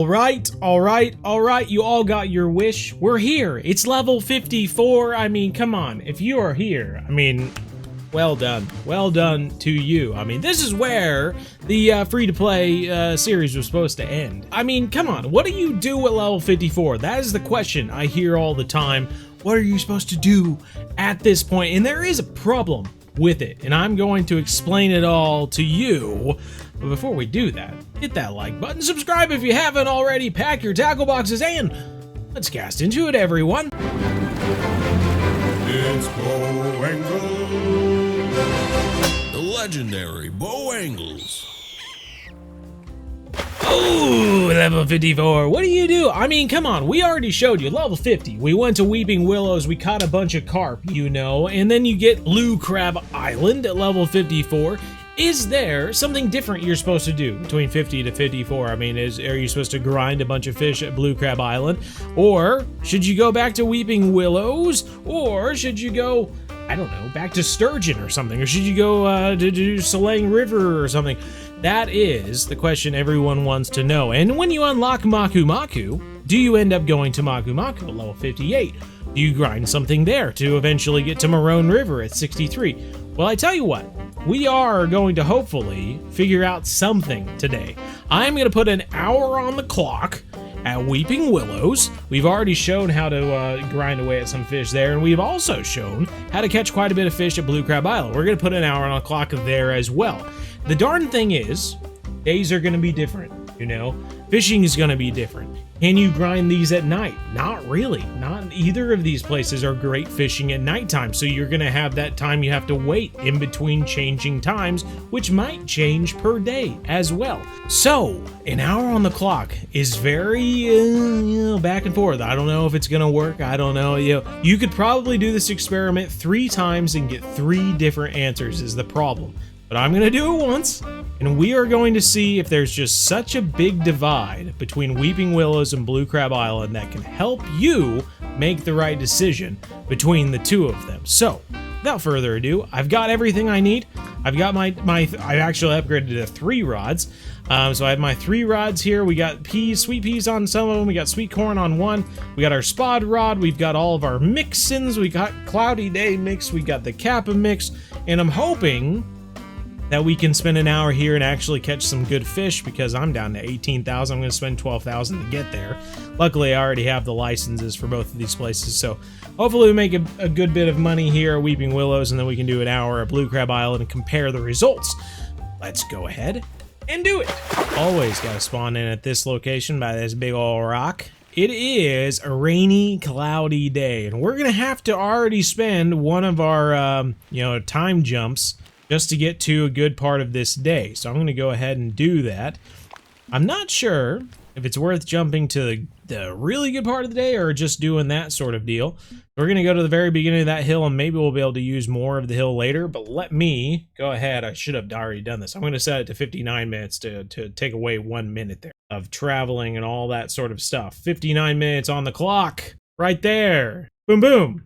All right, you all got your wish. We're here. It's level 54. I mean, come on. If you are here, I mean, well done. Well done to you. I mean, this is where the free-to-play series was supposed to end. I mean, come on. What do you do at level 54? That is the question I hear all the time. What are you supposed to do at this point? And there is a problem with it, and I'm going to explain it all to you. But before we do that, hit that like button, subscribe if you haven't already, pack your tackle boxes, and let's cast into it, everyone. It's Bo Angles, the legendary Bo Angles. Oh, level 54. What do you do? I mean, come on. We already showed you level 50. We went to Weeping Willows. We caught a bunch of carp, you know, and then you get Blue Crab Island at level 54. Is there something different you're supposed to do between 50 to 54? I mean, are you supposed to grind a bunch of fish at Blue Crab Island? Or should you go back to Weeping Willows? Or should you go, I don't know, back to Sturgeon or something? Or should you go to Salang River or something? That is the question everyone wants to know. And when you unlock Maku Maku, do you end up going to Maku Maku at level 58? Do you grind something there to eventually get to Maroon River at 63? Well, I tell you what, we are going to hopefully figure out something today. I'm going to put an hour on the clock at Weeping Willows. We've already shown how to grind away at some fish there, and we've also shown how to catch quite a bit of fish at Blue Crab Island. We're going to put an hour on the clock there as well. The darn thing is, days are going to be different, you know? Fishing is going to be different. Can you grind these at night? Not really. Not either of these places are great fishing at nighttime, so you're going to have that time you have to wait in between changing times, which might change per day as well. So, an hour on the clock is very back and forth. I don't know if it's going to work. I don't know. You could probably do this experiment 3 times and get 3 different answers is the problem. But I'm going to do it once, and we are going to see if there's just such a big divide between Weeping Willows and Blue Crab Island that can help you make the right decision between the two of them. So, without further ado, I've got everything I need. I've got I actually upgraded to 3 rods. So I have my 3 rods here. We got sweet peas on some of them. We got sweet corn on one. We got our spod rod. We've got all of our mix-ins. We got Cloudy Day mix. We got the Kappa mix. And I'm hoping that we can spend an hour here and actually catch some good fish, because I'm down to 18,000. I'm going to spend 12,000 to get there. Luckily, I already have the licenses for both of these places, so hopefully we make a good bit of money here at Weeping Willows, and then we can do an hour at Blue Crab Island and compare the results. Let's go ahead and do it. Always got to spawn in at this location by this big old rock. It is a rainy, cloudy day, and we're going to have to already spend one of our, time jumps just to get to a good part of this day. So I'm going to go ahead and do that. I'm not sure if it's worth jumping to the really good part of the day or just doing that sort of deal. We're going to go to the very beginning of that hill, and maybe we'll be able to use more of the hill later, but let me go ahead. I should have already done this. I'm going to set it to 59 minutes to take away 1 minute there of traveling and all that sort of stuff. 59 minutes on the clock right there. Boom, boom.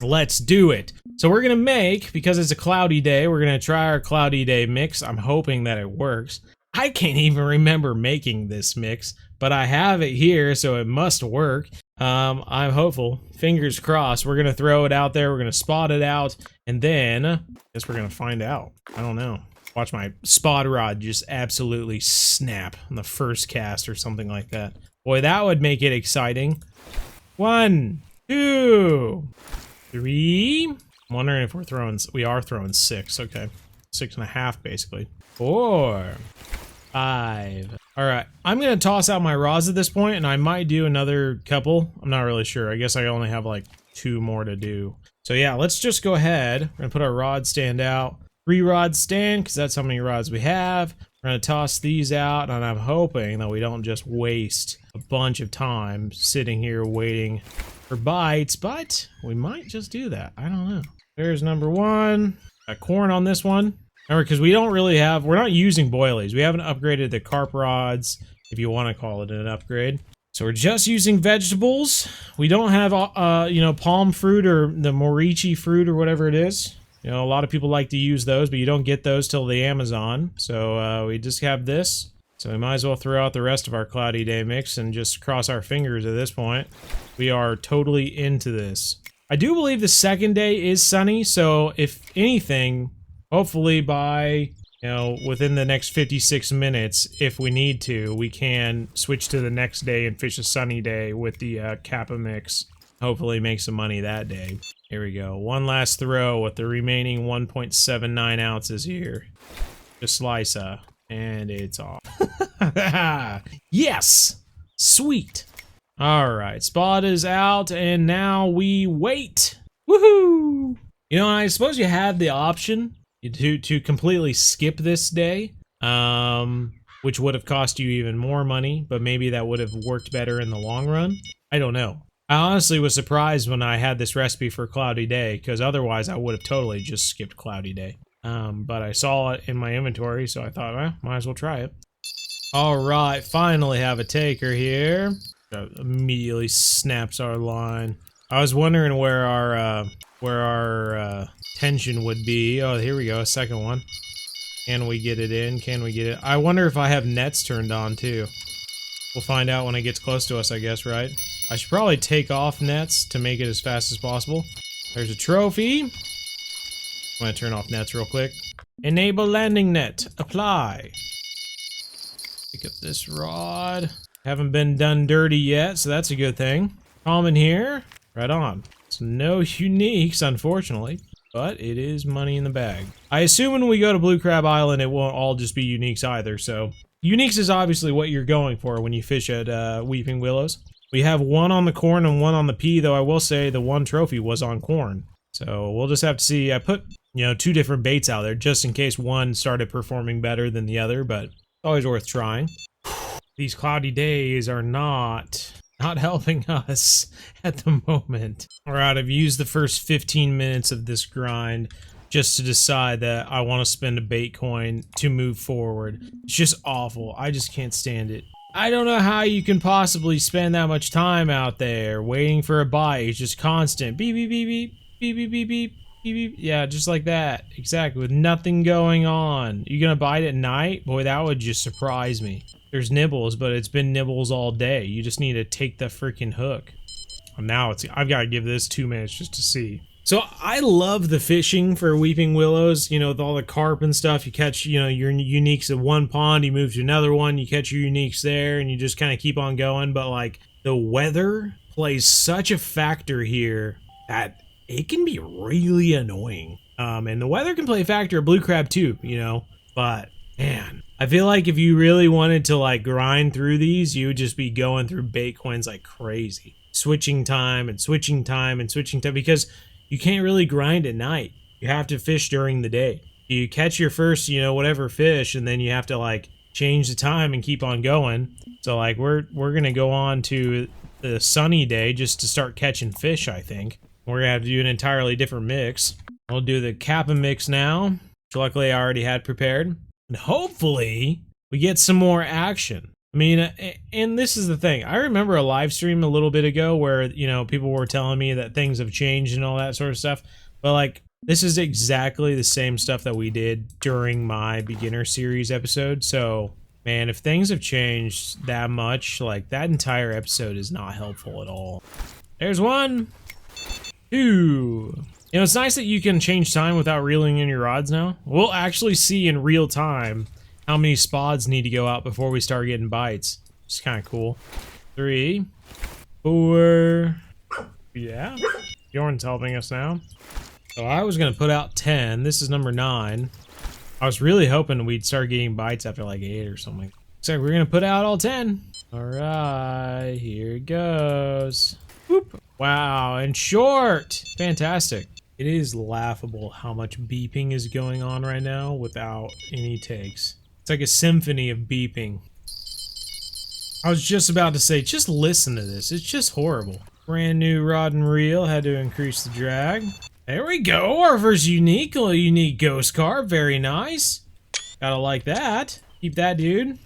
Let's do it. So we're gonna make, because it's a cloudy day, we're gonna try our cloudy day mix. I'm hoping that it works. I can't even remember making this mix, but I have it here, so it must work. I'm hopeful. Fingers crossed. We're gonna throw it out there, we're gonna spot it out, and then I guess we're gonna find out. I don't know. Watch my spot rod just absolutely snap on the first cast or something like that. Boy, that would make it exciting. 1, 2, 3. I'm wondering if we are throwing 6. Okay. 6.5 basically. 4, 5. All right. I'm going to toss out my rods at this point, and I might do another couple. I'm not really sure. I guess I only have like 2 more to do. So yeah, let's just go ahead. We're going to put our rod stand out. 3 rod stand, because that's how many rods we have. We're going to toss these out, and I'm hoping that we don't just waste a bunch of time sitting here waiting for bites, but we might just do that. I don't know. There's number 1. Got corn on this one. Remember, because we don't really have, we're not using boilies. We haven't upgraded the carp rods, if you want to call it an upgrade. So we're just using vegetables. We don't have, palm fruit or the morichi fruit or whatever it is. You know, a lot of people like to use those, but you don't get those till the Amazon. So we just have this. So we might as well throw out the rest of our cloudy day mix and just cross our fingers at this point. We are totally into this. I do believe the second day is sunny, so if anything, hopefully by, you know, within the next 56 minutes, if we need to, we can switch to the next day and fish a sunny day with the Kappa mix. Hopefully make some money that day. Here we go. One last throw with the remaining 1.79 ounces here. Just slice and it's off. Yes! Sweet! Alright, spot is out and now we wait. Woohoo! You know, I suppose you have the option to completely skip this day, which would have cost you even more money, but maybe that would have worked better in the long run. I don't know. I honestly was surprised when I had this recipe for Cloudy Day, because otherwise I would have totally just skipped Cloudy Day. But I saw it in my inventory, so I thought, well, might as well try it. Alright, finally have a taker here. Immediately snaps our line. I was wondering where our tension would be. Oh, here we go, a second one. Can we get it in? Can we get it? I wonder if I have nets turned on too. We'll find out when it gets close to us, I guess, right? I should probably take off nets to make it as fast as possible. There's a trophy. I'm gonna turn off nets real quick. Enable landing net. Apply. Pick up this rod. Haven't been done dirty yet, so that's a good thing. Common here. Right on. So no uniques, unfortunately, but it is money in the bag. I assume when we go to Blue Crab Island, it won't all just be uniques either, so... Uniques is obviously what you're going for when you fish at Weeping Willows. We have one on the corn and one on the pea, though I will say the one trophy was on corn. So we'll just have to see. I put, you know, 2 different baits out there just in case one started performing better than the other, but it's always worth trying. These cloudy days are not helping us at the moment. Alright, I've used the first 15 minutes of this grind just to decide that I want to spend a bait coin to move forward. It's just awful. I just can't stand it. I don't know how you can possibly spend that much time out there waiting for a bite. It's just constant. Beep, beep, beep, beep, beep, beep, beep, beep, beep, beep. Yeah, just like that. Exactly, with nothing going on. You gonna bite at night? Boy, that would just surprise me. There's nibbles, but it's been nibbles all day. You just need to take the freaking hook. And now I've got to give this 2 minutes just to see. So I love the fishing for Weeping Willows, you know, with all the carp and stuff. You catch, you know, your uniques at one pond, you move to another one, you catch your uniques there, and you just kind of keep on going. But, like, the weather plays such a factor here that it can be really annoying. And the weather can play a factor at Blue Crab too, you know, but, man, I feel like if you really wanted to, like, grind through these, you would just be going through bait coins like crazy. Switching time and switching time and switching time, because you can't really grind at night. You have to fish during the day. You catch your first, you know, whatever fish, and then you have to, like, change the time and keep on going. So, like, we're gonna go on to the sunny day just to start catching fish, I think. We're gonna have to do an entirely different mix. We'll do the Kappa mix now, which luckily I already had prepared. And hopefully, we get some more action. I mean, and this is the thing. I remember a live stream a little bit ago where, you know, people were telling me that things have changed and all that sort of stuff. But, like, this is exactly the same stuff that we did during my beginner series episode. So, man, if things have changed that much, like, that entire episode is not helpful at all. There's 1, 2. You know, it's nice that you can change time without reeling in your rods now. We'll actually see in real time how many spots need to go out before we start getting bites. It's kind of cool. 3, 4. Yeah. Bjorn's helping us now. So I was going to put out 10. This is number 9. I was really hoping we'd start getting bites after like 8 or something. So we're going to put out all 10. Alright, here it goes. Whoop. Wow, and short. Fantastic. It is laughable how much beeping is going on right now without any takes. It's like a symphony of beeping. I was just about to say, just listen to this. It's just horrible. Brand new rod and reel. Had to increase the drag. There we go. Our first unique. A little unique ghost carp. Very nice. Gotta like that. Keep that, dude.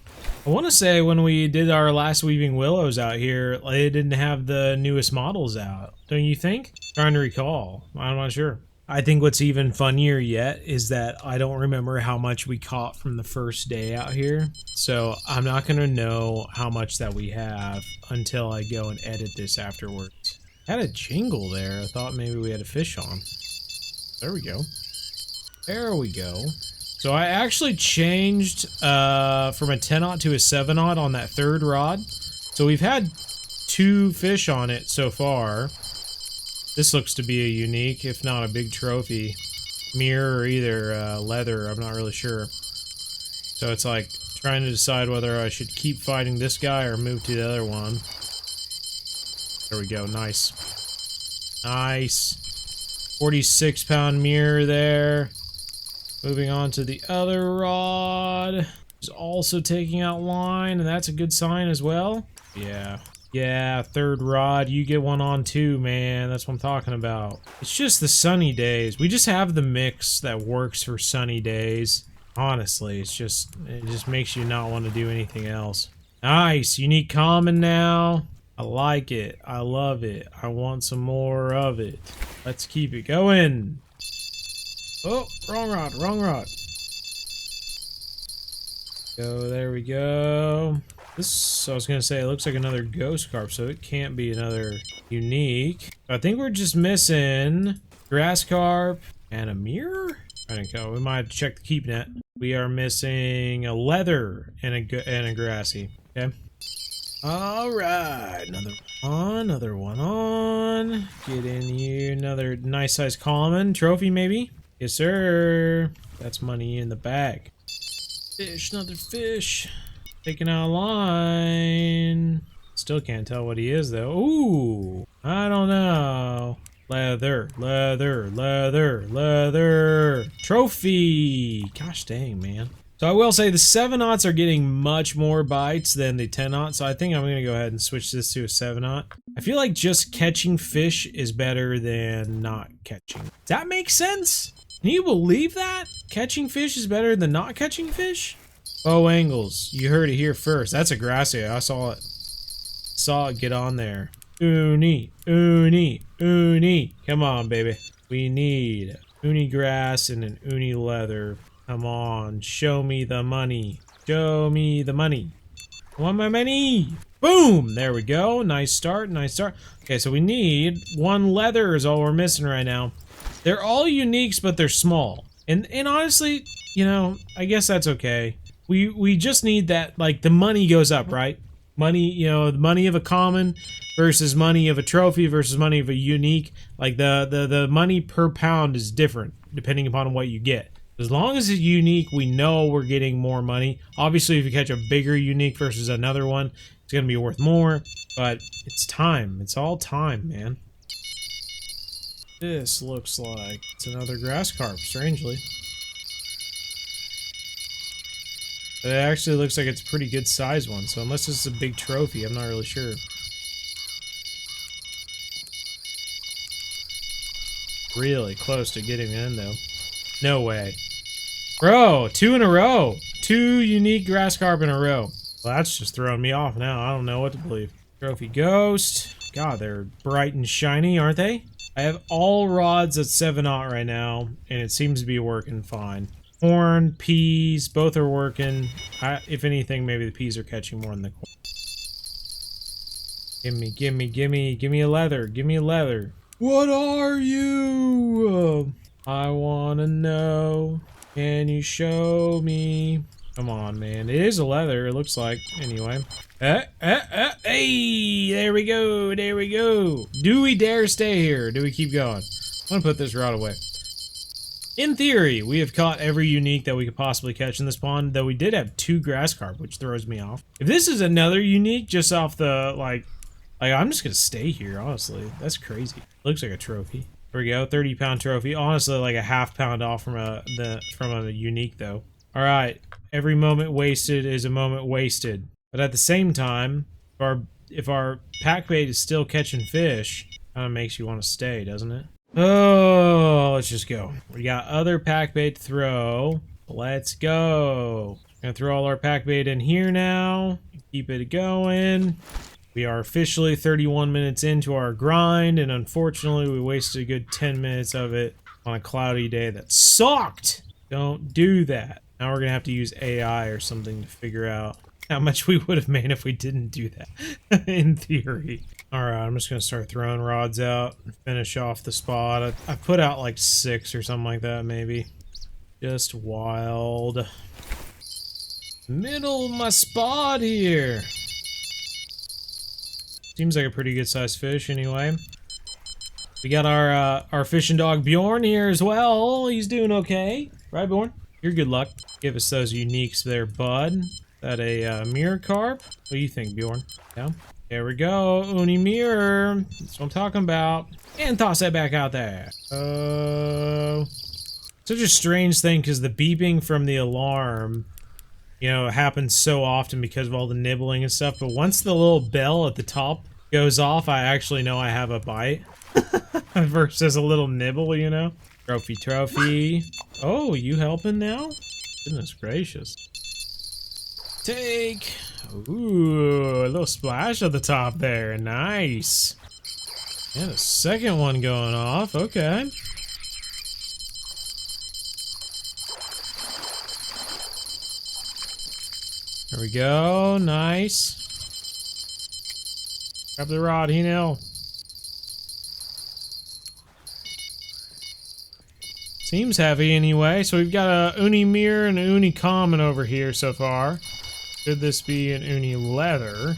I want to say when we did our last Weeping Willows out here, they didn't have the newest models out. Don't you think? Trying to recall. I'm not sure. I think what's even funnier yet is that I don't remember how much we caught from the first day out here. So I'm not going to know how much that we have until I go and edit this afterwards. Had a jingle there. I thought maybe we had a fish on. There we go. There we go. So I actually changed from a 10-aught to a 7-aught on that third rod. So we've had 2 fish on it so far. This looks to be a unique, if not a big trophy. Mirror or either leather, I'm not really sure. So it's like trying to decide whether I should keep fighting this guy or move to the other one. There we go, nice. Nice. 46-pound mirror there. Moving on to the other rod. Is also taking out line, and that's a good sign as well. Yeah. Yeah, third rod, you get one on too, man. That's what I'm talking about. It's just the sunny days. We just have the mix that works for sunny days. Honestly, it just makes you not want to do anything else. Nice, unique common now. I like it. I love it. I want some more of it. Let's keep it going. Oh, wrong rod, wrong rod. Go, there we go. This, I was gonna say, it looks like another ghost carp, so it can't be another unique. I think we're just missing grass carp and a mirror. I think we might have to check the keep net. We are missing a leather and a grassy. Okay. All right, another one on. Get in here, another nice size common trophy, maybe. Yes, sir. That's money in the bag. Fish, another fish. Taking out a line. Still can't tell what he is though. Ooh, I don't know. Leather, leather, leather, leather. Trophy. Gosh dang, man. So I will say the 7-aughts are getting much more bites than the 10-aught. So I think I'm gonna go ahead and switch this to a 7-aught. I feel like just catching fish is better than not catching. Does that make sense? Can you believe that? Catching fish is better than not catching fish? Bow angles. You heard it here first. That's a grassy. I saw it. Saw it get on there. Uni, uni, uni. Come on, baby. We need uni grass and an uni leather. Come on. Show me the money. Show me the money. I want my money. Boom. There we go. Nice start. Nice start. Okay, so we need 1 leather is all we're missing right now. They're all uniques, but they're small. And honestly, you know, I guess that's okay. We just need that, like, the money goes up, right? Money, you know, the money of a common versus money of a trophy versus money of a unique. Like, the money per pound is different depending upon what you get. As long as it's unique, we know we're getting more money. Obviously, if you catch a bigger unique versus another one, it's going to be worth more. But it's time. It's all time, man. This looks like it's another grass carp, strangely. But it actually looks like it's a pretty good size one, so unless this is a big trophy, I'm not really sure. Really close to getting in, though. No way. Bro, 2 in a row! 2 unique grass carp in a row. Well, that's just throwing me off now. I don't know what to believe. Trophy ghost. God, they're bright and shiny, aren't they? I have all rods at 7-aught right now, and it seems to be working fine. Corn, peas, both are working. If anything, maybe the peas are catching more than the corn. Gimme, gimme, gimme, gimme a leather, gimme a leather. What are you? I wanna know. Can you show me? Come on, man. It is a leather, it looks like. Anyway. Hey, there we go, there we go. Do we dare stay here? Do we keep going? I'm gonna put this rod away. In theory, we have caught every unique that we could possibly catch in this pond, though we did have 2 grass carp, which throws me off. If this is another unique, just off the, like I'm just gonna stay here, honestly. That's crazy. Looks like a trophy. There we go, 30-pound trophy. Honestly, like a half pound off from a unique, though. All right, every moment wasted is a moment wasted. But at the same time, if our pack bait is still catching fish, kind of makes you want to stay, doesn't it? Oh, let's just go. We got other pack bait to throw. Let's go. Gonna throw all our pack bait in here now. Keep it going. We are officially 31 minutes into our grind, and unfortunately we wasted a good 10 minutes of it on a cloudy day that sucked. Don't do that. Now we're gonna have to use AI or something to figure out how much we would have made if we didn't do that, in theory. Alright, I'm just gonna start throwing rods out and finish off the spot. I put out like 6 or something like that, maybe. Just wild. Middle of my spot here. Seems like a pretty good sized fish anyway. We got our fishing dog Bjorn here as well. He's doing okay. Right, Bjorn? You're good luck. Give us those uniques there, bud. That a mirror carp? What do you think, Bjorn? Yeah? There we go. Uni mirror. That's what I'm talking about. And toss that back out there. Such a strange thing because the beeping from the alarm, you know, happens so often because of all the nibbling and stuff. But once the little bell at the top goes off, I actually know I have a bite. Versus a little nibble, you know? Trophy, trophy. Oh, you helping now? Goodness gracious. Take. Ooh, a little splash at the top there. Nice. And a second one going off. Okay. There we go. Nice. Grab the rod, Hino. Seems heavy anyway. So we've got a uni mirror and a uni common over here so far. Could this be an uni leather?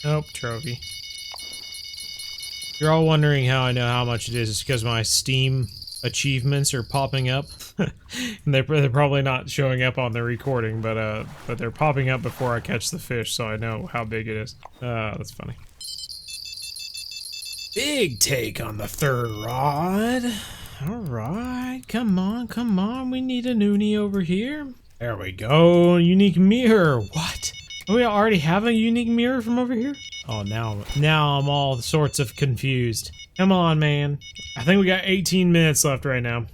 Nope, trophy. You're all wondering how I know how much it is. It's because my Steam achievements are popping up. And they're probably not showing up on the recording, but they're popping up before I catch the fish, so I know how big it is. That's funny. Big take on the third rod. Alright, come on, come on. We need an uni over here. There we go. Unique mirror. What? We already have a unique mirror from over here? Oh, now I'm all sorts of confused. Come on, man. I think we got 18 minutes left right now.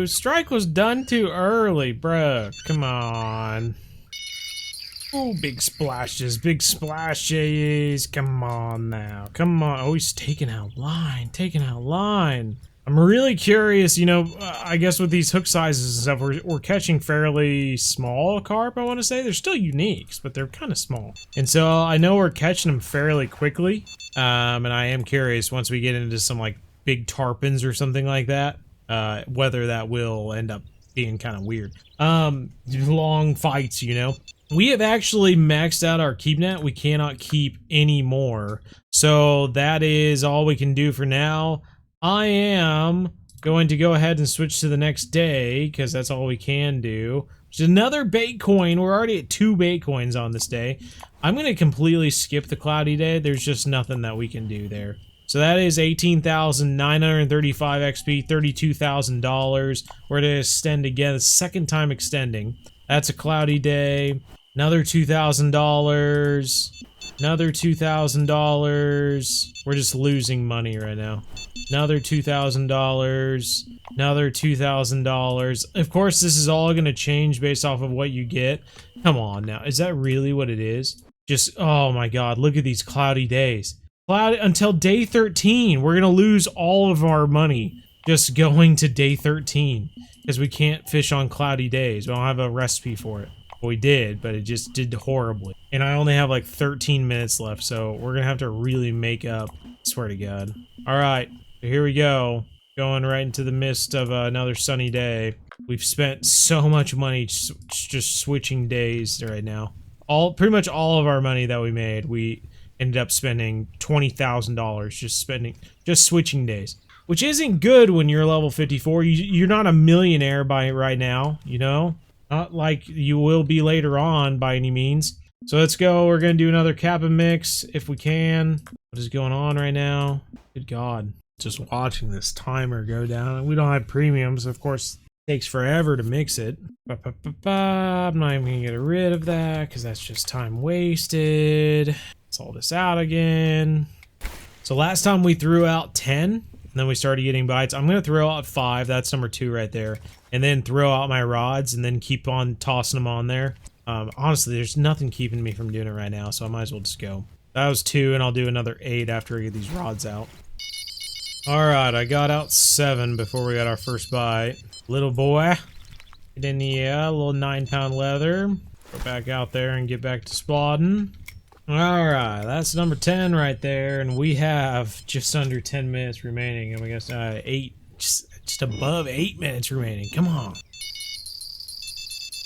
Strike was done too early, bruh. Come on. Oh, big splashes, big splashes. Come on now. Come on. Oh, he's taking out line, taking out line. I'm really curious, you know, I guess with these hook sizes and stuff, we're catching fairly small carp, I want to say. They're still uniques, but they're kind of small. And so I know we're catching them fairly quickly. And I am curious once we get into some like big tarpons or something like that, whether that will end up being kind of weird. Long fights, you know. We have actually maxed out our keepnet. We cannot keep any more. So that is all we can do for now. I am going to go ahead and switch to the next day because that's all we can do. Which is another bait coin. We're already at 2 bait coins on this day. I'm going to completely skip the cloudy day. There's just nothing that we can do there. So that is 18,935 XP, $32,000. We're going to extend again, the second time extending. That's a cloudy day. Another $2,000. Another $2,000. We're just losing money right now. Another $2,000. Another $2,000. Of course, this is all going to change based off of what you get. Come on now. Is that really what it is? Just, oh my god, look at these cloudy days. Cloudy until day 13. We're going to lose all of our money just going to day 13. Because we can't fish on cloudy days. We don't have a recipe for it. We did, but it just did horribly. And I only have like 13 minutes left, so we're gonna have to really make up. I swear to God. Alright, so here we go. Going right into the midst of another sunny day. We've spent so much money just switching days right now. Pretty much all of our money that we made, we ended up spending $20,000 just switching days. Which isn't good when you're level 54. You're not a millionaire by right now, you know? Not like you will be later on by any means. So let's go. We're going to do another Kappa mix if we can. What is going on right now? Good God. Just watching this timer go down. We don't have premiums. Of course, it takes forever to mix it. I'm not even going to get rid of that because that's just time wasted. Let's all this out again. So last time we threw out 10. And then we started getting bites. I'm going to throw out 5. That's number 2 right there. And then throw out my rods and then keep on tossing them on there. Honestly, there's nothing keeping me from doing it right now, so I might as well just go. That was 2, and I'll do another 8 after I get these rods out. Alright, I got out 7 before we got our first bite. Little boy. Get in the little 9-pound leather. Go back out there and get back to spotting. Alright, that's number 10 right there, and we have just under 10 minutes remaining, and we got 8, just above 8 minutes remaining. Come on.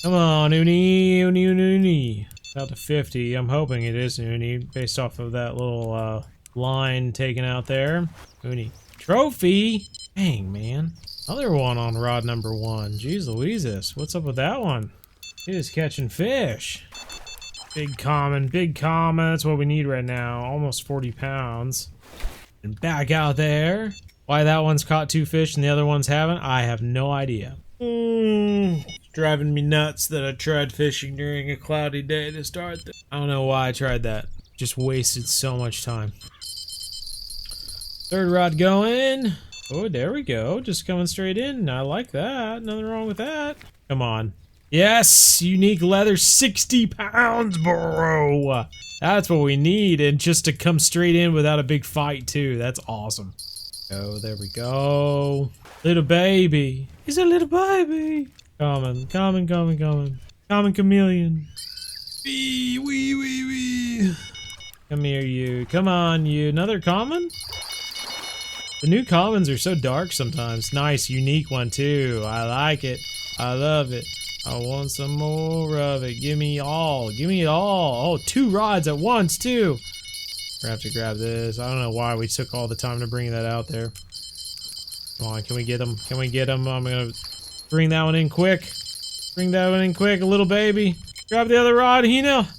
Come on, Uni, Uni, Uni, Uni. About to 50. I'm hoping it is Uni, based off of that little line taken out there. Uni. Trophy? Dang, man. Another one on rod number 1. Jeez Louises. What's up with that one? It is catching fish. Big common, big common. That's what we need right now. Almost 40 pounds. And back out there. Why that one's caught 2 fish and the other ones haven't, I have no idea. It's driving me nuts that I tried fishing during a cloudy day to start this. I don't know why I tried that. Just wasted so much time. Third rod going. Oh, there we go. Just coming straight in. I like that. Nothing wrong with that. Come on. Yes! Unique leather, 60 pounds, bro! That's what we need, and just to come straight in without a big fight, too. That's awesome. Oh, there we go. Little baby. He's a little baby. Coming, coming, coming, coming. Common chameleon. Wee, wee, wee, wee. Come here, you. Come on, you. Another common? The new commons are so dark sometimes. Nice, unique one, too. I like it. I love it. I want some more of it. Give me all. Give me it all. Oh, 2 rods at once, too. We're gonna have to grab this. I don't know why we took all the time to bring that out there. Come on, can we get them? Can we get them? I'm gonna bring that one in quick. Bring that one in quick, a little baby. Grab the other rod, Hina.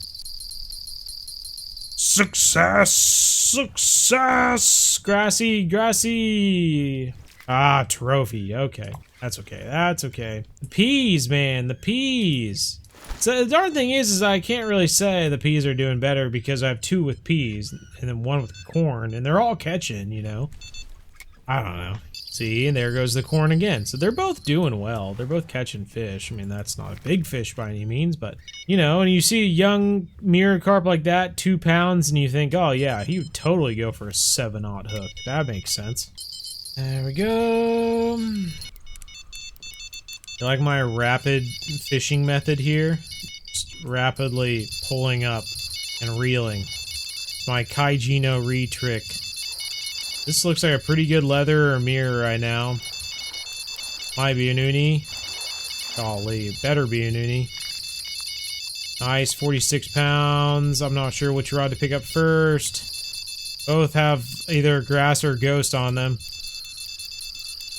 Success! Success! Grassy, grassy. Ah, trophy. Okay. That's okay. That's okay. The peas, man. The peas. So the darn thing is I can't really say the peas are doing better because I have 2 with peas and then 1 with corn, and they're all catching, you know. I don't know. See, and there goes the corn again. So they're both doing well. They're both catching fish. I mean, that's not a big fish by any means, but, you know, and you see a young mirror carp like that, 2 pounds, and you think, oh, yeah, he would totally go for a 7/0 hook. That makes sense. There we go. You like my rapid fishing method here? Just rapidly pulling up and reeling. It's my Kaijino re-trick. This looks like a pretty good leather or mirror right now. Might be an uni. Golly, better be an uni. Nice, 46 pounds. I'm not sure which rod to pick up first. Both have either grass or ghost on them.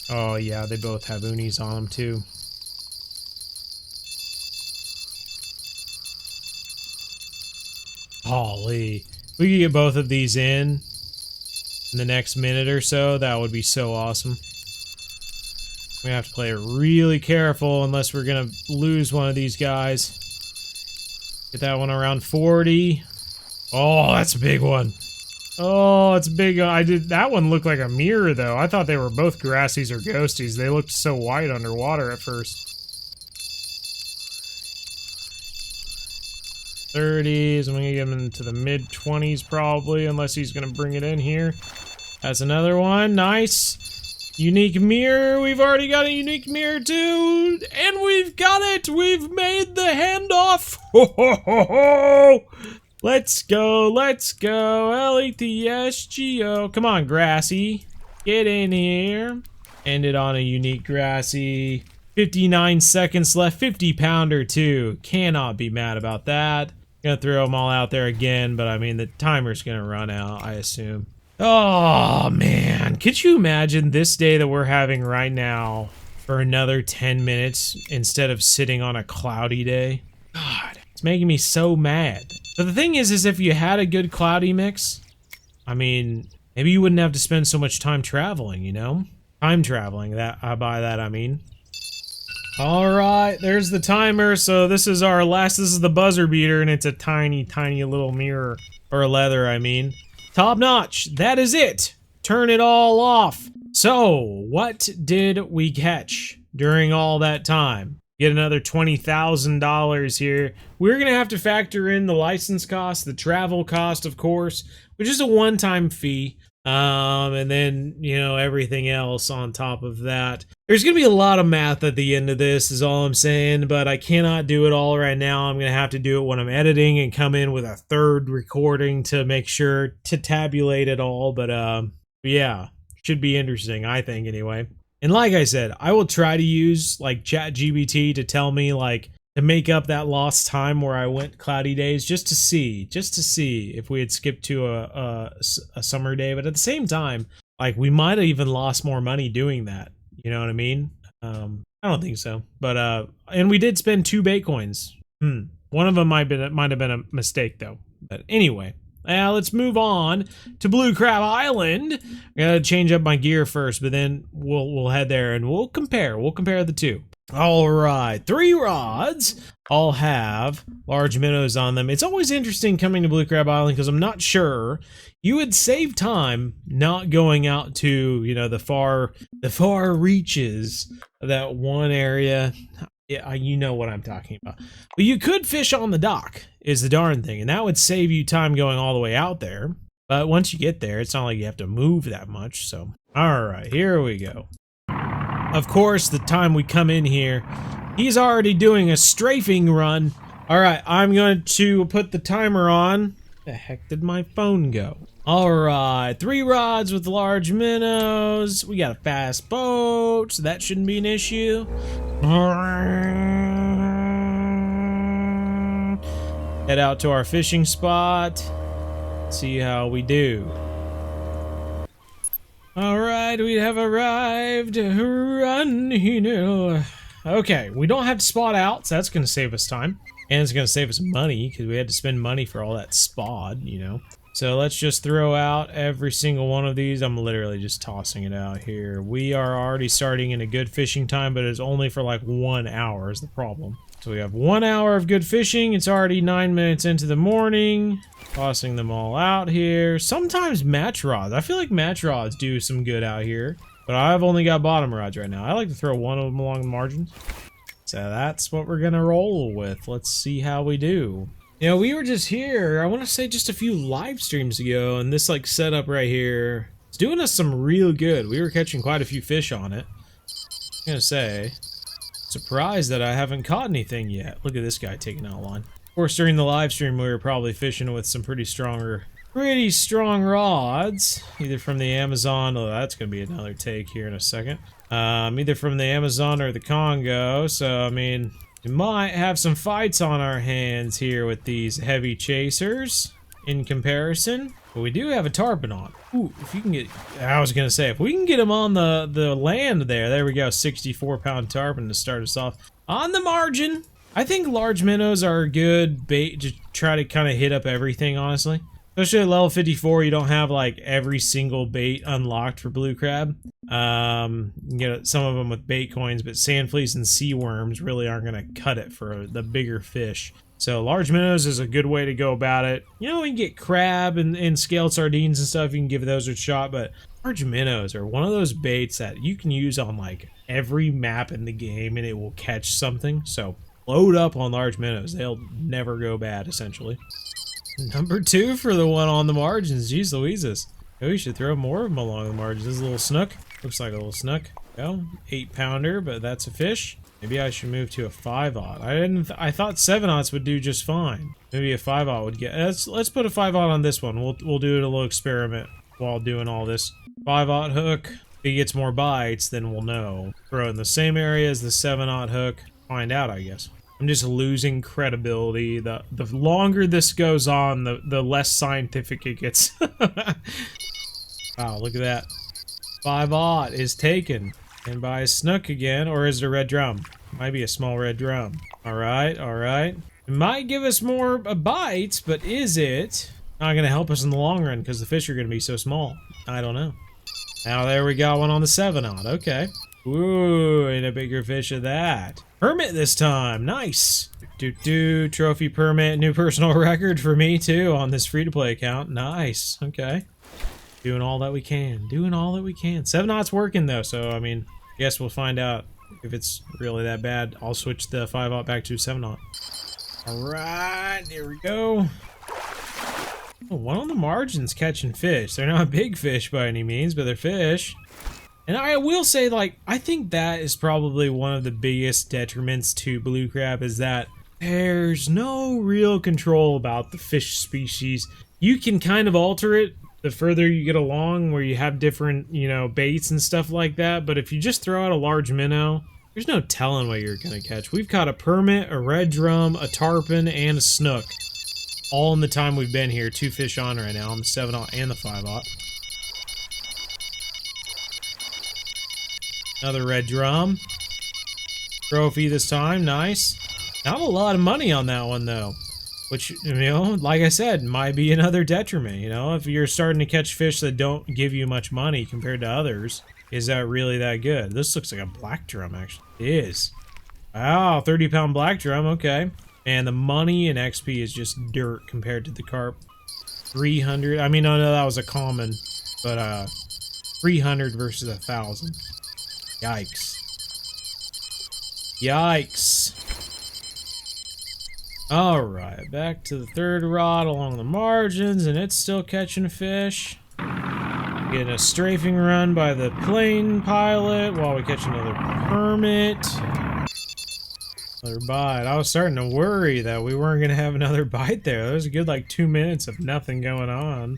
Oh yeah, they both have unis on them too. Golly. If we could get both of these in the next minute or so, that would be so awesome. We have to play it really careful unless we're gonna lose one of these guys. Get that one around 40. Oh, that's a big one. Oh, it's big. That one looked like a mirror though. I thought they were both grassies or ghosties. They looked so white underwater at first. 30s. I'm gonna get him into the mid-20s probably, unless he's gonna bring it in here. That's another one. Nice. Unique mirror. We've already got a unique mirror too, and we've got it. We've made the handoff. Ho ho ho ho! Let's go. Let's go. LETSGO. Come on, Grassy. Get in here. Ended on a unique Grassy. 59 seconds left. 50-pounder too. Cannot be mad about that. Gonna throw them all out there again, but I mean the timer's gonna run out, I assume. Oh man, could you imagine this day that we're having right now for another 10 minutes instead of sitting on a cloudy day? God, it's making me so mad. But the thing is if you had a good cloudy mix, I mean, maybe you wouldn't have to spend so much time traveling, you know? Time traveling, by that I mean. Alright, there's the timer, so this is our last, this is the buzzer beater, and it's a tiny, tiny little mirror, or leather, I mean. Top notch, that is it! Turn it all off! So, what did we catch during all that time? Get another $20,000 here. We're gonna have to factor in the license cost, the travel cost, of course, which is a one-time fee. And then, you know, everything else on top of that. There's going to be a lot of math at the end of this is all I'm saying, but I cannot do it all right now. I'm going to have to do it when I'm editing and come in with a third recording to make sure to tabulate it all. But yeah, should be interesting, I think, anyway. And like I said, I will try to use like ChatGPT to tell me like to make up that lost time where I went cloudy days just to see if we had skipped to a summer day. But at the same time, like we might have even lost more money doing that. You know what I mean? I don't think so. But and we did spend 2 Baitcoins. One of them might have been a mistake though. But anyway. Now let's move on to Blue Crab Island. I gotta change up my gear first, but then we'll head there and we'll compare. We'll compare the two. All right, 3 rods all have large minnows on them. It's always interesting coming to Blue Crab Island because I'm not sure. You would save time not going out to, you know, the far reaches of that one area. Yeah, you know what I'm talking about. But you could fish on the dock is the darn thing, and that would save you time going all the way out there. But once you get there, it's not like you have to move that much. So, all right, here we go. Of course, the time we come in here, he's already doing a strafing run. All right, I'm going to put the timer on. The heck did my phone go? All right, 3 rods with large minnows. We got a fast boat, so that shouldn't be an issue. Head out to our fishing spot. See how we do. All right, we have arrived. Run, you know. Okay, we don't have to spot out, so that's going to save us time. And it's going to save us money, because we had to spend money for all that spod, you know. So let's just throw out every single one of these. I'm literally just tossing it out here. We are already starting in a good fishing time, but it's only for like 1 hour is the problem. So we have 1 hour of good fishing. It's already 9 minutes into the morning. Tossing them all out here. Sometimes match rods. I feel like match rods do some good out here. But I've only got bottom rods right now. I like to throw one of them along the margins. So that's what we're gonna roll with. Let's see how we do. You know, we were just here, I want to say just a few live streams ago, and this like setup right here is doing us some real good. We were catching quite a few fish on it. I'm gonna say, surprised that I haven't caught anything yet. Look at this guy taking out line. Of course, during the live stream, we were probably fishing with some pretty strong rods, either from the Amazon. Oh, that's gonna be another take here in a second. Either from the Amazon or the Congo. So I mean, we might have some fights on our hands here with these heavy chasers in comparison. But we do have a tarpon on. Ooh, if you can get, I was gonna say, if we can get him on the land there we go, 64-pound tarpon to start us off. On the margin, I think large minnows are a good bait to try to kind of hit up everything, honestly. Especially at level 54, you don't have like every single bait unlocked for blue crab. You can get some of them with bait coins, but sand fleas and sea worms really aren't going to cut it for the bigger fish. So large minnows is a good way to go about it. You know, you can get crab and scaled sardines and stuff. You can give those a shot, but large minnows are one of those baits that you can use on like every map in the game and it will catch something. So load up on large minnows. They'll never go bad, essentially. Number 2 for the one on the margins. Jeez Louises. Oh, we should throw more of them along the margins. This is a little snook. Looks like a little snook. Well, 8-pounder, but that's a fish. Maybe I should move to a 5/0. I thought 7/0s would do just fine. Maybe a 5/0 would get. Let's put a 5/0 on this one. We'll do a little experiment while doing all this. 5/0 hook. If he gets more bites, then we'll know. Throw in the same area as the 7/0 hook. Find out, I guess. I'm just losing credibility. The longer this goes on, the less scientific it gets. Wow, look at that. 5/0 is taken. And by a snook again, or is it a red drum? Might be a small red drum. Alright, alright. It might give us more bites, but is it not going to help us in the long run because the fish are going to be so small? I don't know. Now there we got one on the 7/0. Okay. Ooh, and a bigger fish of that. Permit this time. Nice. Trophy permit. New personal record for me, too, on this free-to-play account. Nice. Okay. Doing all that we can. Doing all that we can. 7/0's working, though, so, I mean, I guess we'll find out if it's really that bad. I'll switch the 5/0 back to 7/0. Alright, there we go. One on the margins catching fish. They're not big fish by any means, but they're fish. And I will say, like, I think that is probably one of the biggest detriments to blue crab is that there's no real control about the fish species. You can kind of alter it the further you get along, where you have different, you know, baits and stuff like that. But if you just throw out a large minnow, there's no telling what you're going to catch. We've caught a permit, a red drum, a tarpon, and a snook. All in the time we've been here. 2 fish on right now on the 7/0 and the 5/0. Another red drum. Trophy this time. Nice. Not a lot of money on that one, though. Which, you know, like I said, might be another detriment, you know? If you're starting to catch fish that don't give you much money compared to others, is that really that good? This looks like a black drum, actually. It is. Wow, 30-pound black drum, okay. And the money in XP is just dirt compared to the carp. 300, I mean, no, that was a common, but 300 versus 1,000. Yikes. Yikes. Alright, back to the 3rd rod along the margins, and it's still catching fish. Getting a strafing run by the plane pilot while we catch another permit. Another bite. I was starting to worry that we weren't going to have another bite there. There was a good, like, 2 minutes of nothing going on.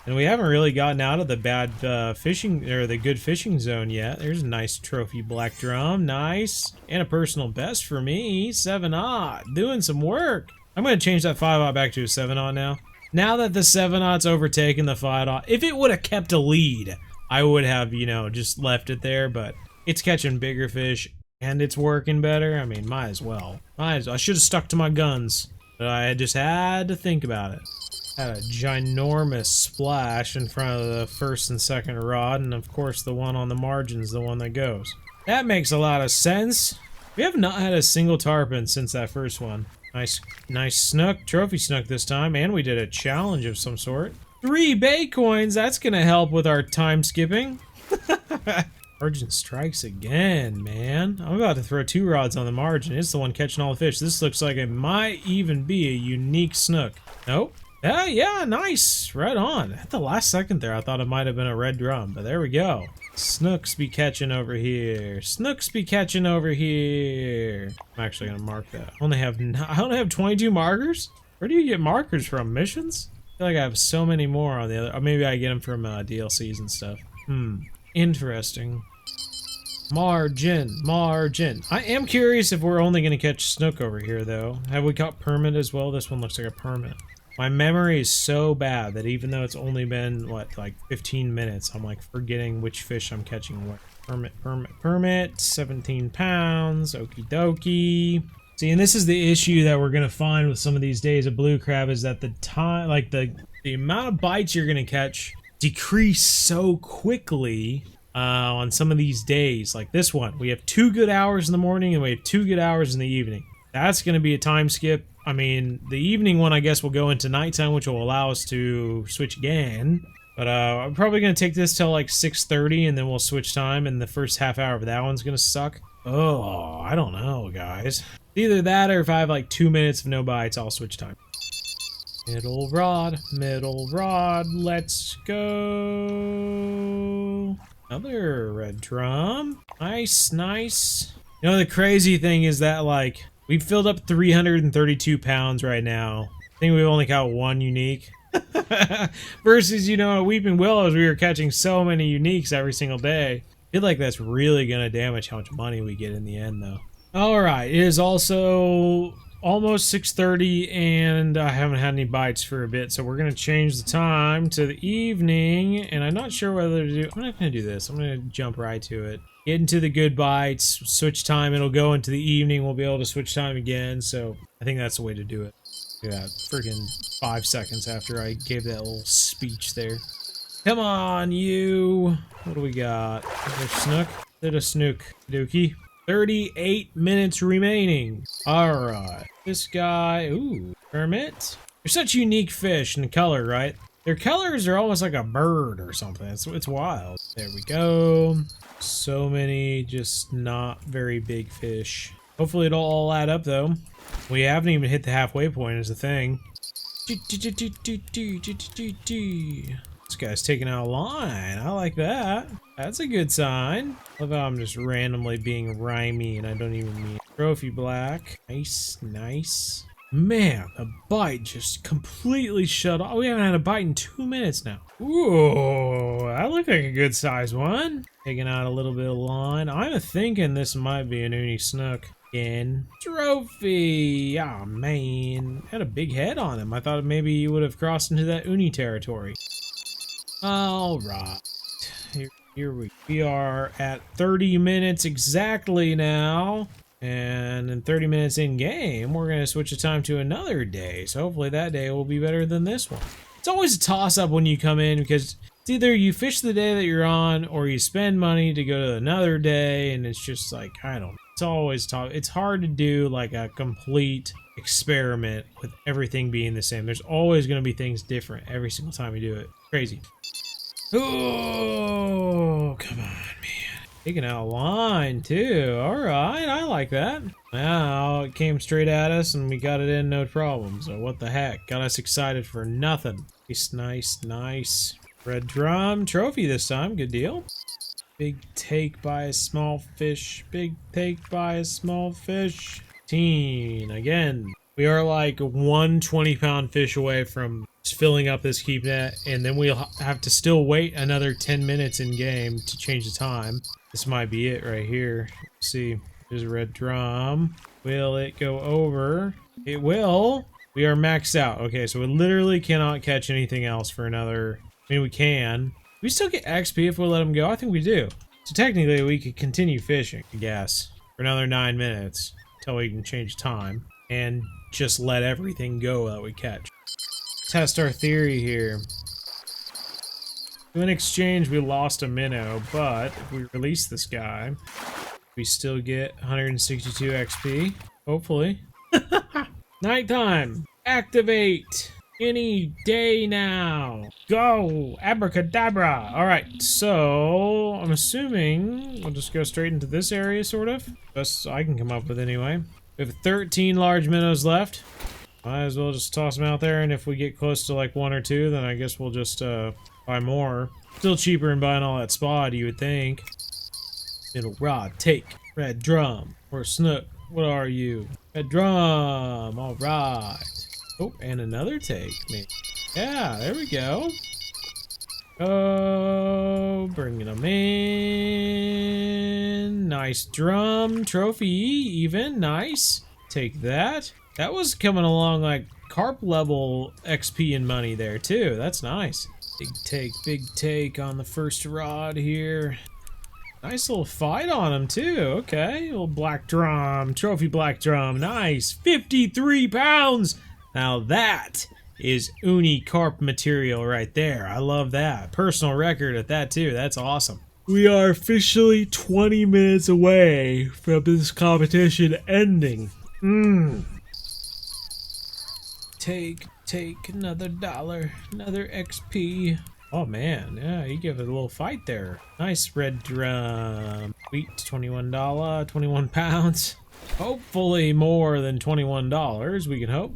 And we haven't really gotten out of the bad fishing, or the good fishing zone yet. There's a nice trophy black drum. Nice. And a personal best for me. 7/0. Doing some work. I'm going to change that 5/0 back to a 7/0 now. Now that the 7/0's overtaken the 5/0, if it would have kept a lead, I would have, you know, just left it there. But it's catching bigger fish, and it's working better. I mean, might as well. I should have stuck to my guns. But I just had to think about it. Had a ginormous splash in front of the 1st and 2nd rod, and of course the one on the margin's the one that goes. That makes a lot of sense. We have not had a single tarpon since that first one. Nice snook, trophy snook this time, and we did a challenge of some sort. 3 bay coins, that's gonna help with our time skipping. Margin strikes again, man. I'm about to throw 2 rods on the margin. It's the one catching all the fish. This looks like it might even be a unique snook. Nope. Yeah, nice. Right on. At the last second there, I thought it might have been a red drum, but there we go. Snooks be catching over here. Snooks be catching over here. I'm actually gonna mark that. I only have 22 markers? Where do you get markers from? Missions? I feel like I have so many more on the other. Or maybe I get them from DLCs and stuff. Interesting. Margin. I am curious if we're only gonna catch snook over here, though. Have we caught permit as well? This one looks like a permit. My memory is so bad that even though it's only been, what, like 15 minutes, I'm like forgetting which fish I'm catching what. Permit, 17 pounds, okie dokie. See, and this is the issue that we're gonna find with some of these days of blue crab is that the time, like the amount of bites you're gonna catch decrease so quickly on some of these days. Like this one, we have 2 good hours in the morning and we have 2 good hours in the evening. That's gonna be a time skip. I mean, the evening one, I guess, will go into nighttime, which will allow us to switch again. But I'm probably going to take this till like 6:30, and then we'll switch time, and the first half hour of that one's going to suck. Oh, I don't know, guys. Either that, or if I have like 2 minutes of no bites, I'll switch time. Middle rod, let's go. Another red drum. Nice. You know, the crazy thing is that, like, we've filled up 332 pounds right now. I think we've only caught 1 unique. Versus, you know, at Weeping Willows, we were catching so many uniques every single day. I feel like that's really going to damage how much money we get in the end, though. Alright, it is also almost 6:30, and I haven't had any bites for a bit, so we're going to change the time to the evening, and I'm not sure whether to do... I'm not going to do this. I'm going to jump right to it. Get into the good bites, switch time, it'll go into the evening, we'll be able to switch time again, so I think that's the way to do it. Look at that, freaking 5 seconds after I gave that little speech there. Come on, you! What do we got? Is there snook? Is it a snook? Dookie. 38 minutes remaining. Alright. This guy, ooh, permit. They're such unique fish in color, right? Their colors are almost like a bird or something. It's wild. There we go. So many just not very big fish. Hopefully it'll all add up though. We haven't even hit the halfway point is the thing. This guy's taking out a line. I like that. That's a good sign. Love how I'm just randomly being rhymey and I don't even mean it. Trophy black. Nice, nice. Man, the bite just completely shut off. We haven't had a bite in 2 minutes now. Ooh, that looked like a good size one. Taking out a little bit of line. I'm thinking this might be an uni snook. Again. Trophy. Ah, man. Had a big head on him. I thought maybe he would have crossed into that uni territory. Alright. Here we are at 30 minutes exactly now. And in 30 minutes in game, we're going to switch the time to another day. So hopefully that day will be better than this one. It's always a toss-up when you come in because it's either you fish the day that you're on or you spend money to go to another day. And it's just like, I don't know. It's always tough. It's hard to do like a complete experiment with everything being the same. There's always going to be things different every single time you do it. Crazy. Oh, come on, man. Taking out a line, too. Alright, I like that. Now, it came straight at us, and we got it in no problem. So, what the heck? Got us excited for nothing. Nice, nice, nice. Red drum. Trophy this time. Good deal. Big take by a small fish. Big take by a small fish. 15. Again, we are like one 20-pound fish away from filling up this keep net, and then we'll have to still wait another 10 minutes in game to change the time. This might be it right here. Let's see. There's a red drum. Will it go over? It will. We are maxed out. Okay, so we literally cannot catch anything else for another... I mean, we can. We still get XP if we let them go. I think we do. So technically, we could continue fishing, I guess, for another 9 minutes until we can change time and just let everything go that we catch. Test our theory here. In exchange, we lost a minnow, but if we release this guy, we still get 162 XP. Hopefully. Nighttime. Activate. Any day now. Go. Abracadabra. Alright, so I'm assuming we'll just go straight into this area, sort of. Best I can come up with anyway. We have 13 large minnows left. Might as well just toss them out there, and if we get close to like 1 or 2, then I guess we'll just buy more. Still cheaper than buying all that spot, you would think. Middle rod, take, red drum, or snook. What are you? Red drum, alright. Oh, and another take, maybe. Yeah, there we go. Oh, bringing them in. Nice drum, trophy, even, nice. Take that. That was coming along like carp level XP and money there too. That's nice. Big take on the first rod here. Nice little fight on him too. Okay, little black drum, trophy black drum. Nice, 53 pounds. Now that is uni carp material right there. I love that. Personal record at that too. That's awesome. We are officially 20 minutes away from this competition ending. Take another dollar, another XP. Oh man, yeah, you give it a little fight there. Nice red drum. Wheat, $21, 21 pounds. Hopefully more than $21, we can hope.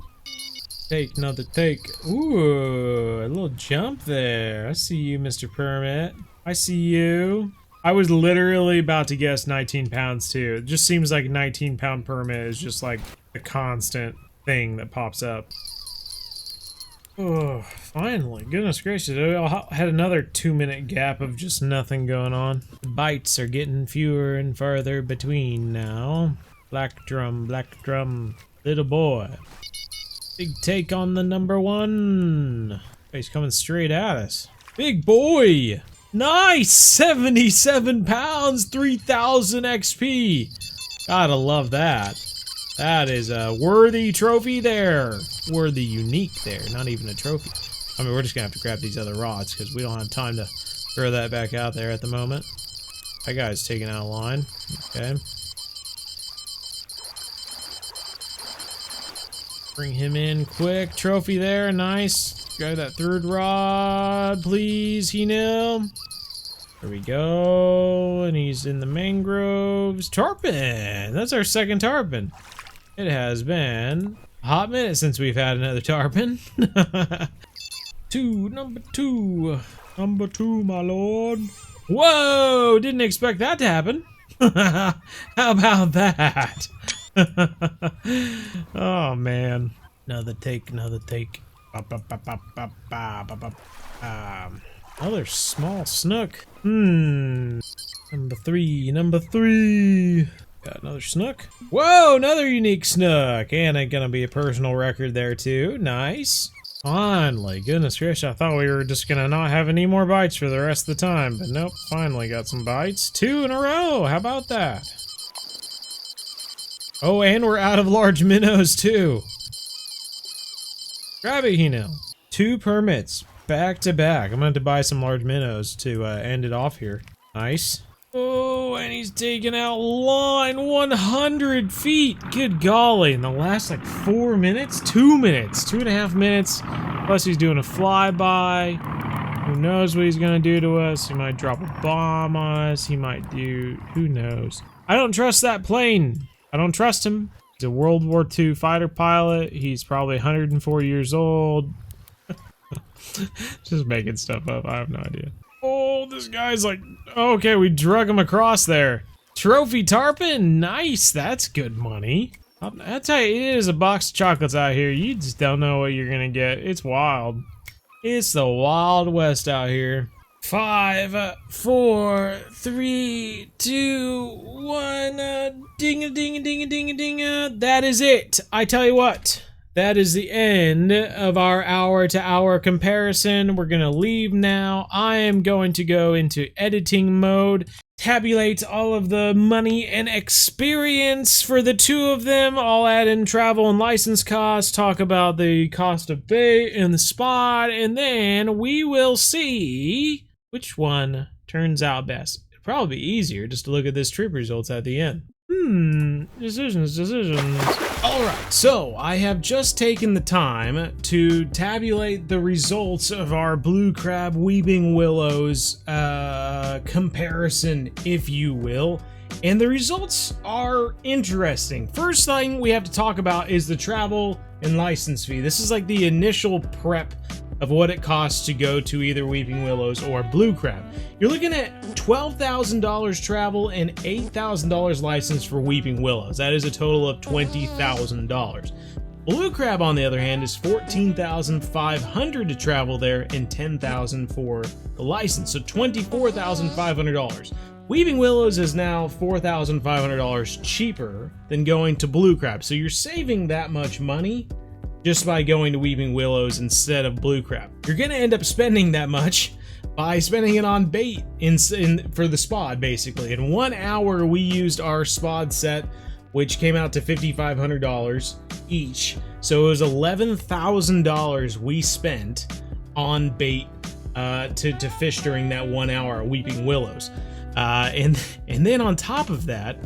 Take another take. Ooh, a little jump there. I see you, Mr. Permit. I see you. I was literally about to guess 19 pounds too. It just seems like 19-pound permit is just like a constant thing that pops up. Oh, finally. Goodness gracious. I had another 2-minute gap of just nothing going on. The bites are getting fewer and farther between now. Black drum, little boy. Big take on the number 1. He's coming straight at us. Big boy. Nice! 77 pounds, 3,000 XP. Gotta love that. That is a worthy trophy there. Worthy unique there, not even a trophy. I mean, we're just gonna have to grab these other rods because we don't have time to throw that back out there at the moment. That guy's taking out a line. Okay. Bring him in quick. Trophy there, nice. Grab that third rod, please, Heenil. There we go. And he's in the mangroves. Tarpon! That's our second tarpon. It has been A hot minute since we've had another tarpon. Number two, my lord. Whoa, didn't expect that to happen. How about that? Oh man, another take. Another small snook. Number three. Got another snook. Whoa, another unique snook. And it's gonna be a personal record there too. Nice. Finally, goodness gracious, I thought we were just gonna not have any more bites for the rest of the time, but nope, finally got some bites. 2 in a row, how about that? Oh, and we're out of large minnows too. Grab it, Hino. 2 permits, back to back. I'm gonna have to buy some large minnows to end it off here. Nice. Oh, and he's taking out line 100 feet. Good golly. In the last like 4 minutes? 2 minutes. 2.5 minutes. Plus he's doing a flyby. Who knows what he's gonna do to us? He might drop a bomb on us. He might do... Who knows? I don't trust that plane. I don't trust him. He's a World War II fighter pilot. He's probably 104 years old. Just making stuff up. I have no idea. Oh, this guy's like, okay, we drug him across there. Trophy tarpon, nice, that's good money. I'll tell you, it is a box of chocolates out here. You just don't know what you're gonna get. It's wild. It's the Wild West out here. 5, 4, 3, 2, 1, ding-a-ding-a-ding-a-ding-a-ding-a. That is it. I tell you what. That is the end of our hour-to-hour comparison. We're gonna leave now. I am going to go into editing mode, tabulate all of the money and experience for the 2 of them. I'll add in travel and license costs, talk about the cost of bait and the spot, and then we will see which one turns out best. It'd probably be easier just to look at this trip results at the end. Decisions. Alright, so I have just taken the time to tabulate the results of our Blue Crab Weeping Willows comparison, if you will. And the results are interesting. First thing we have to talk about is the travel and license fee. This is like the initial prep of what it costs to go to either Weeping Willows or Blue Crab. You're looking at $12,000 travel and $8,000 license for Weeping Willows. That is a total of $20,000. Blue Crab, on the other hand, is $14,500 to travel there and $10,000 for the license, so $24,500. Weeping Willows is now $4,500 cheaper than going to Blue Crab, so you're saving that much money just by going to Weeping Willows instead of Blue Crab. You're gonna end up spending that much by spending it on bait for the spod, basically. In 1 hour, we used our spod set, which came out to $5,500 each. So it was $11,000 we spent on bait to fish during that 1 hour at Weeping Willows. And then on top of that,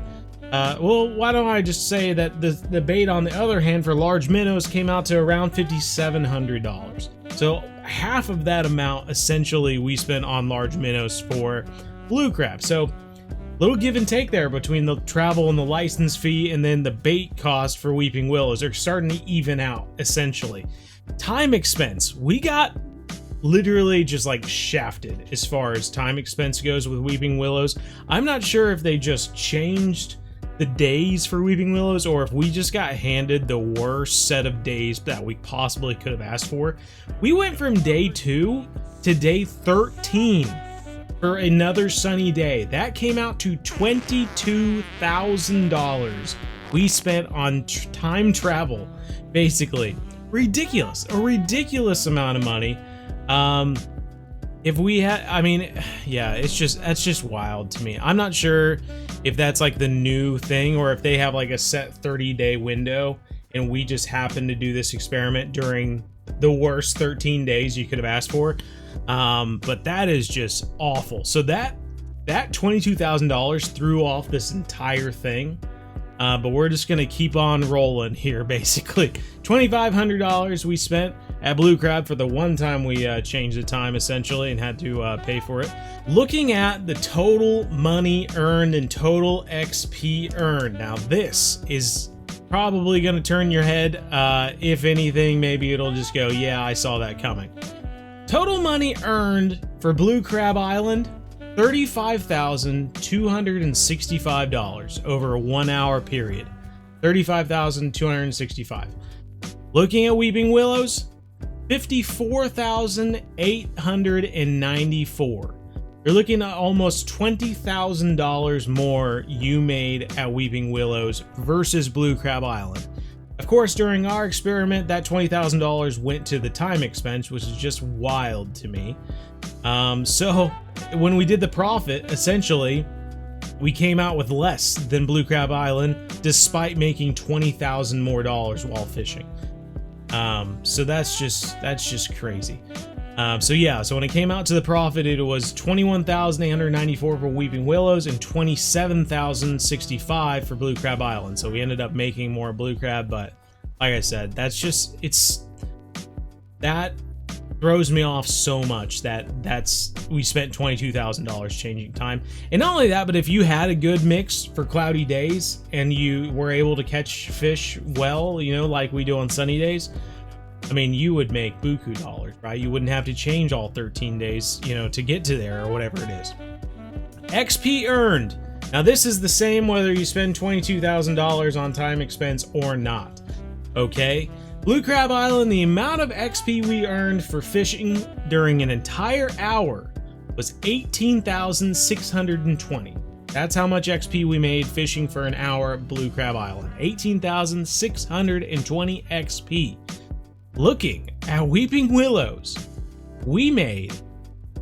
well, why don't I just say that the bait, on the other hand, for large minnows came out to around $5,700. So half of that amount, essentially, we spent on large minnows for Blue Crab. So little give and take there between the travel and the license fee, and then the bait cost for Weeping Willows. They're starting to even out, essentially. Time expense. We got literally just like shafted as far as time expense goes with Weeping Willows. I'm not sure if they just changed the days for Weeping Willows or if we just got handed the worst set of days that we possibly could have asked for. We went from day 2 to day 13 for another sunny day. That came out to $22,000 we spent on time travel, basically. Ridiculous. A ridiculous amount of money. If we had, I mean, yeah, that's just wild to me. I'm not sure if that's like the new thing or if they have like a set 30-day window and we just happen to do this experiment during the worst 13 days you could have asked for. But that is just awful. So that $22,000 threw off this entire thing. But we're just gonna keep on rolling here, basically. $2,500 we spent at Blue Crab for the one time we changed the time, essentially, and had to pay for it. Looking at the total money earned and total XP earned. Now this is probably going to turn your head. If anything, maybe it'll just go, yeah, I saw that coming. Total money earned for Blue Crab Island, $35,265 over a 1 hour period. $35,265. Looking at Weeping Willows, $54,894. You're looking at almost $20,000 more you made at Weeping Willows versus Blue Crab Island. Of course, during our experiment, that $20,000 went to the time expense, which is just wild to me. So when we did the profit, essentially, we came out with less than Blue Crab Island, despite making $20,000 more while fishing. So that's just crazy. So when it came out to the profit, it was $21,894 for Weeping Willows and $27,065 for Blue Crab Island. So we ended up making more Blue Crab, but like I said, that throws me off so much that we spent $22,000 changing time. And not only that, but if you had a good mix for cloudy days and you were able to catch fish well, like we do on sunny days, I mean, you would make buku dollars, right? You wouldn't have to change all 13 days, to get to there or whatever it is. XP earned. Now, this is the same whether you spend $22,000 on time expense or not. Okay? Blue Crab Island, the amount of XP we earned for fishing during an entire hour was 18,620. That's how much XP we made fishing for an hour at Blue Crab Island. 18,620 XP. Looking at Weeping Willows, we made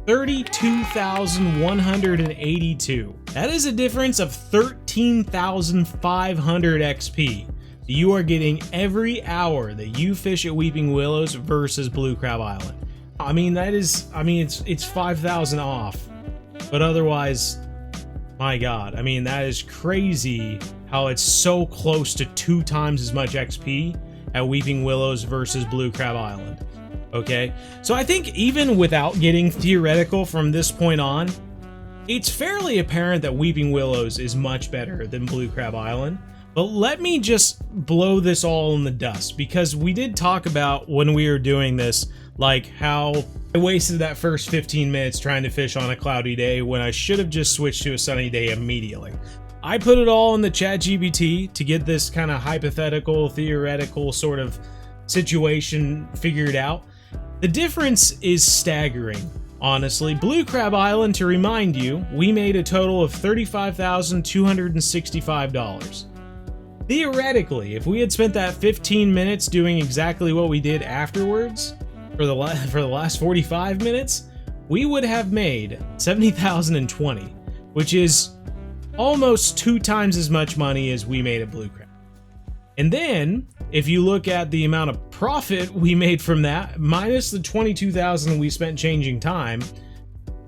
32,182. That is a difference of 13,500 XP. You are getting every hour that you fish at Weeping Willows versus Blue Crab Island. I mean, it's 5,000 off, but otherwise, my God, I mean, that is crazy how it's so close to 2 times as much XP at Weeping Willows versus Blue Crab Island. Okay, so I think even without getting theoretical from this point on, it's fairly apparent that Weeping Willows is much better than Blue Crab Island. But let me just blow this all in the dust, because we did talk about when we were doing this, like how I wasted that first 15 minutes trying to fish on a cloudy day when I should have just switched to a sunny day immediately. I put it all in the ChatGPT to get this kind of hypothetical, theoretical sort of situation figured out. The difference is staggering, honestly. Blue Crab Island, to remind you, we made a total of $35,265. Theoretically, if we had spent that 15 minutes doing exactly what we did afterwards, for the last 45 minutes, we would have made $70,020, which is almost 2 times as much money as we made at Blue Crab. And then, if you look at the amount of profit we made from that, minus the $22,000 we spent changing time,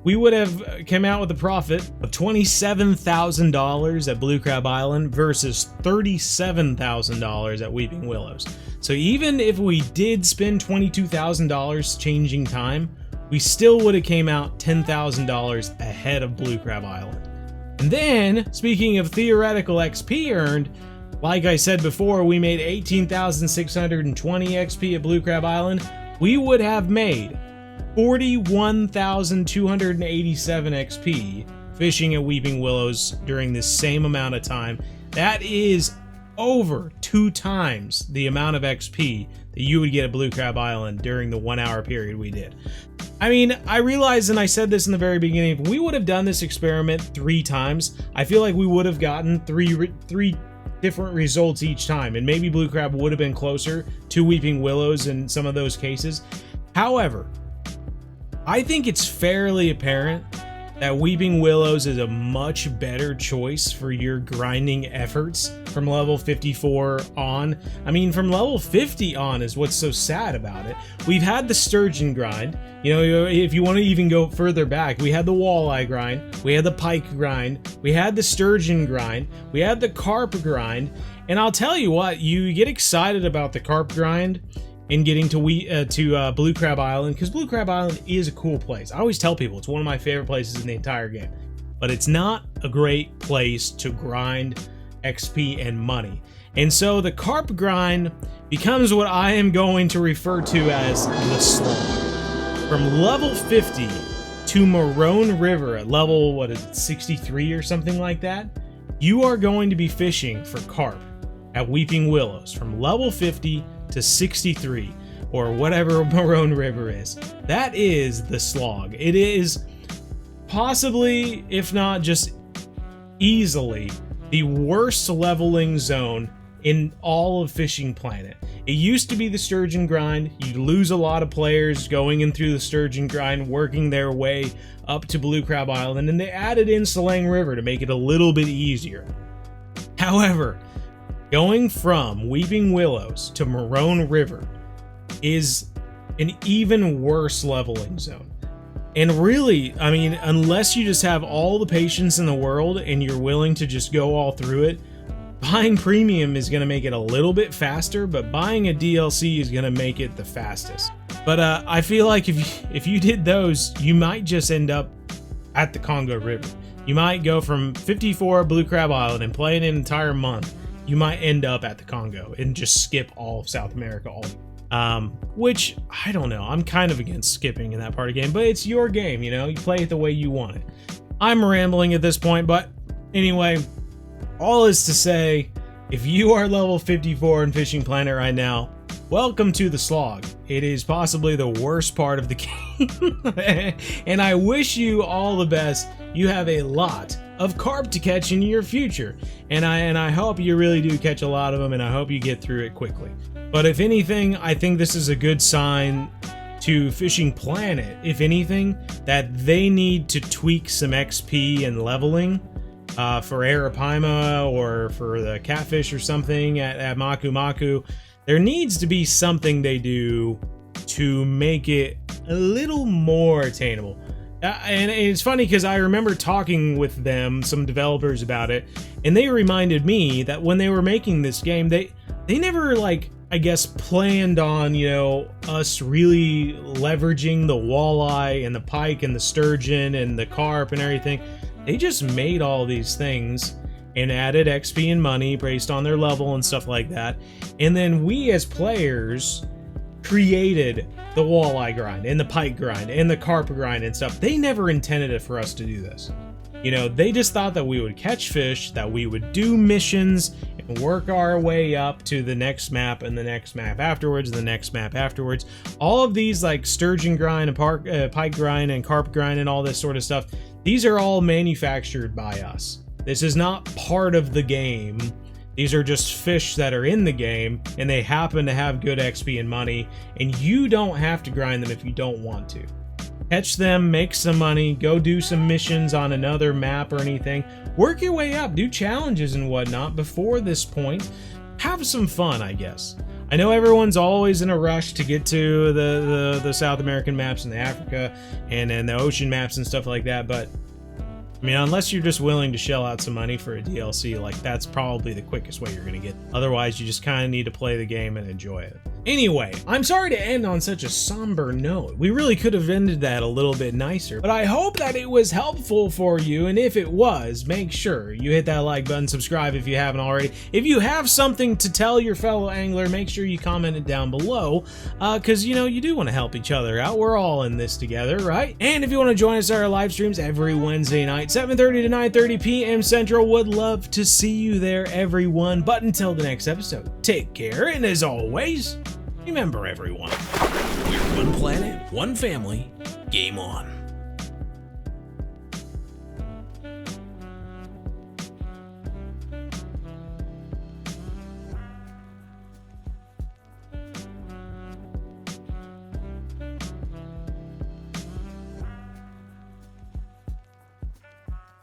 we would have come out with a profit of $27,000 at Blue Crab Island versus $37,000 at Weeping Willows. So even if we did spend $22,000 changing time, we still would have came out $10,000 ahead of Blue Crab Island. And then, speaking of theoretical XP earned, like I said before, we made 18,620 XP at Blue Crab Island. We would have made 41,287 XP fishing at Weeping Willows during this same amount of time. That is over 2 times the amount of XP that you would get at Blue Crab Island during the 1 hour period we did. I mean, I realize, and I said this in the very beginning, if we would have done this experiment 3 times, I feel like we would have gotten three different results each time, and maybe Blue Crab would have been closer to Weeping Willows in some of those cases. However, I think it's fairly apparent that Weeping Willows is a much better choice for your grinding efforts from level 54 on. I mean, from level 50 on is what's so sad about it. We've had the sturgeon grind. You know, if you want to even go further back, we had the walleye grind, we had the pike grind, we had the sturgeon grind, we had the carp grind, and I'll tell you what, you get excited about the carp grind in getting to Blue Crab Island, because Blue Crab Island is a cool place. I always tell people it's one of my favorite places in the entire game, but it's not a great place to grind XP and money. And so the carp grind becomes what I am going to refer to as the slog. From level 50 to Marone River at level, what is it, 63 or something like that, you are going to be fishing for carp at Weeping Willows from level 50 to 63, or whatever Marone River is. That is the slog. It is possibly, if not just easily, the worst leveling zone in all of Fishing Planet. It used to be the sturgeon grind. You lose a lot of players going in through the sturgeon grind, working their way up to Blue Crab Island, and they added in Salang River to make it a little bit easier. However, going from Weeping Willows to Marone River is an even worse leveling zone. And really, I mean, unless you just have all the patience in the world and you're willing to just go all through it, buying premium is going to make it a little bit faster, but buying a DLC is going to make it the fastest. But I feel like if you did those, you might just end up at the Congo River. You might go from 54 Blue Crab Island and play an entire month. You might end up at the Congo and just skip all of South America which, I don't know, I'm kind of against skipping in that part of the game, but it's your game, you know, you play it the way you want it. I'm rambling at this point, but anyway, all is to say, if you are level 54 in Fishing Planet right now, welcome to the slog. It is possibly the worst part of the game, and I wish you all the best. You have a lot of carp to catch in your future, and I hope you really do catch a lot of them, and I hope you get through it quickly. But if anything, I think this is a good sign to Fishing Planet, if anything, that they need to tweak some XP and leveling for Arapaima or for the catfish or something at Maku Maku. There needs to be something they do to make it a little more attainable. And it's funny because I remember talking with them, some developers, about it, and they reminded me that when they were making this game, they never, like, I guess, planned on, you know, us really leveraging the walleye and the pike and the sturgeon and the carp and everything. They just made all these things and added XP and money based on their level and stuff like that. And then we as players created the walleye grind and the pike grind and the carp grind and stuff. They never intended it for us to do this. You know, they just thought that we would catch fish, that we would do missions and work our way up to the next map and the next map afterwards, and the next map afterwards. All of these, like sturgeon grind and pike grind and carp grind and all this sort of stuff, these are all manufactured by us. This is not part of the game. These are just fish that are in the game, and they happen to have good XP and money, and you don't have to grind them if you don't want to. Catch them, make some money, go do some missions on another map or anything. Work your way up, do challenges and whatnot before this point. Have some fun, I guess. I know everyone's always in a rush to get to the South American maps and the Africa and the ocean maps and stuff like that, but I mean, unless you're just willing to shell out some money for a DLC, like, that's probably the quickest way you're gonna get. Otherwise, you just kind of need to play the game and enjoy it. Anyway, I'm sorry to end on such a somber note. We really could have ended that a little bit nicer, but I hope that it was helpful for you, and if it was, make sure you hit that like button, subscribe if you haven't already. If you have something to tell your fellow angler, make sure you comment it down below, because, you know, you do want to help each other out. We're all in this together, right? And if you want to join us at our live streams every Wednesday night, 7:30 to 9:30 p.m. Central, would love to see you there, everyone. But until the next episode, take care, and as always, remember, everyone, we're one planet, one family, game on.